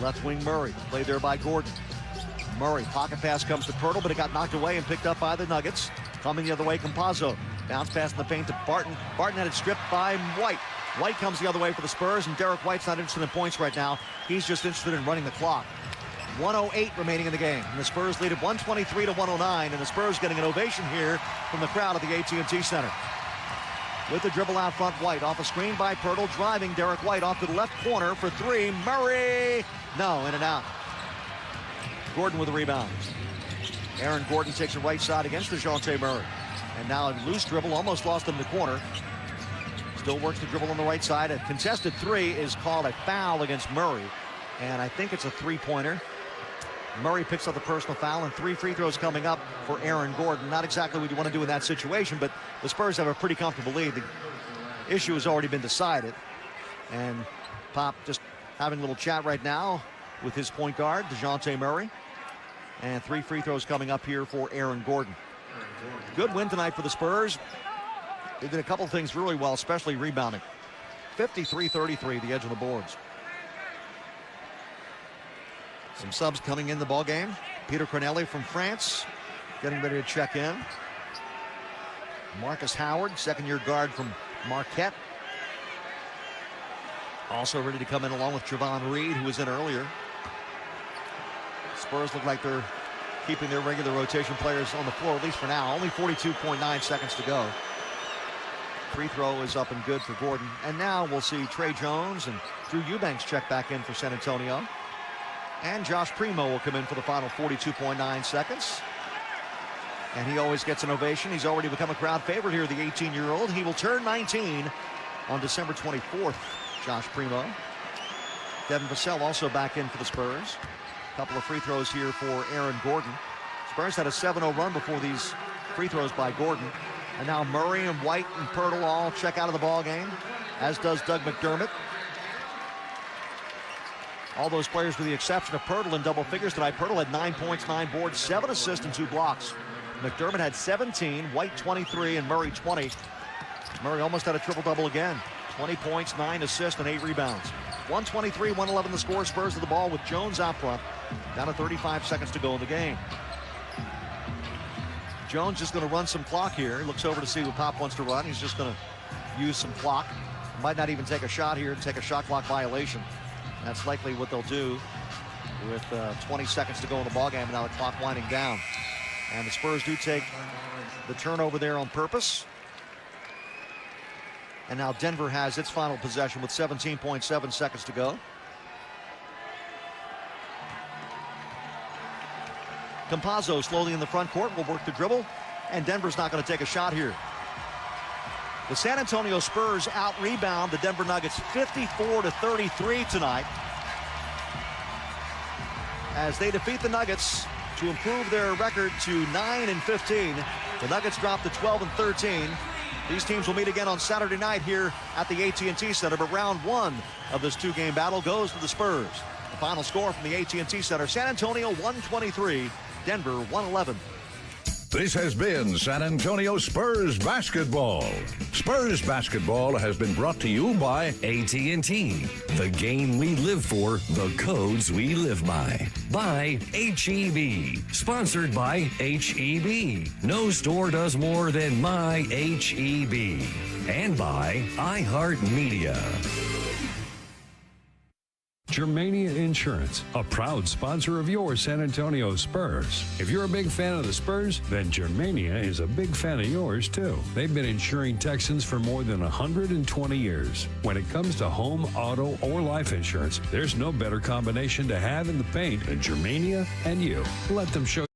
Left wing Murray, played there by Gordon. Murray, pocket pass comes to Pirtle, but it got knocked away and picked up by the Nuggets. Coming the other way, Campazzo. Bounce pass in the paint to Barton. Barton had it stripped by White. White comes the other way for the Spurs, and Derek White's not interested in points right now. He's just interested in running the clock. 1:08 remaining in the game, and the Spurs lead at 123 to 109, and the Spurs getting an ovation here from the crowd at the AT&T Center. With the dribble out front, White off a screen by Pirtle, driving Derek White off to the left corner for three. Murray! No, in and out. Gordon with the rebound. Aaron Gordon takes the right side against DeJounte Murray. And now a loose dribble, almost lost in the corner. Still works the dribble on the right side. A contested three is called a foul against Murray. And I think it's a three-pointer. Murray picks up the personal foul, and 3 free throws coming up for Aaron Gordon. Not exactly what you want to do in that situation, but the Spurs have a pretty comfortable lead. The issue has already been decided. And Pop just having a little chat right now with his point guard, DeJounte Murray. And 3 free throws coming up here for Aaron Gordon. Good win tonight for the Spurs. They did a couple things really well, especially rebounding. 53-33, the edge of the boards. Some subs coming in the ball game. Peter Corneli from France getting ready to check in. Marcus Howard, second-year guard from Marquette, also ready to come in along with Javon Reed, who was in earlier. Spurs look like they're keeping their regular rotation players on the floor, at least for now. Only 42.9 seconds to go. Free throw is up and good for Gordon. And now we'll see Trey Jones and Drew Eubanks check back in for San Antonio. And Josh Primo will come in for the final 42.9 seconds. And he always gets an ovation. He's already become a crowd favorite here, the 18-year-old. He will turn 19 on December 24th, Josh Primo. Devin Vassell also back in for the Spurs. A couple of free throws here for Aaron Gordon. Spurs had a 7-0 run before these free throws by Gordon. And now Murray and White and Pirtle all check out of the ball game, as does Doug McDermott. All those players with the exception of Pirtle in double figures tonight. Pirtle had 9 points, 9 boards, 7 assists, and 2 blocks. McDermott had 17, White 23, and Murray 20. Murray almost had a triple-double again. 20 points, 9 assists, and 8 rebounds. 123-111 the score. Spurs to the ball with Jones out front. Down to 35 seconds to go in the game. Jones just going to run some clock here. He looks over to see what Pop wants to run. He's just going to use some clock. Might not even take a shot here and take a shot clock violation. That's likely what they'll do with 20 seconds to go in the ballgame, and now the clock winding down. And the Spurs do take the turnover there on purpose. And now Denver has its final possession with 17.7 seconds to go. Campazzo slowly in the front court will work the dribble, and Denver's not going to take a shot here. The San Antonio Spurs out-rebound the Denver Nuggets 54-33 tonight as they defeat the Nuggets to improve their record to 9-15. The Nuggets drop to 12-13. These teams will meet again on Saturday night here at the AT&T Center, but round 1 of this 2-game battle goes to the Spurs. The final score from the AT&T Center, San Antonio 123, Denver 111. This has been San Antonio Spurs basketball. Spurs basketball has been brought to you by AT&T. The game we live for, the codes we live by. By HEB. Sponsored by HEB. No store does more than my HEB. And by iHeartMedia. Germania Insurance, a proud sponsor of your San Antonio Spurs. If you're a big fan of the Spurs, then Germania is a big fan of yours too. They've been insuring Texans for more than 120 years. When it comes to home, auto, or life insurance, there's no better combination to have in the paint than Germania and you. Let them show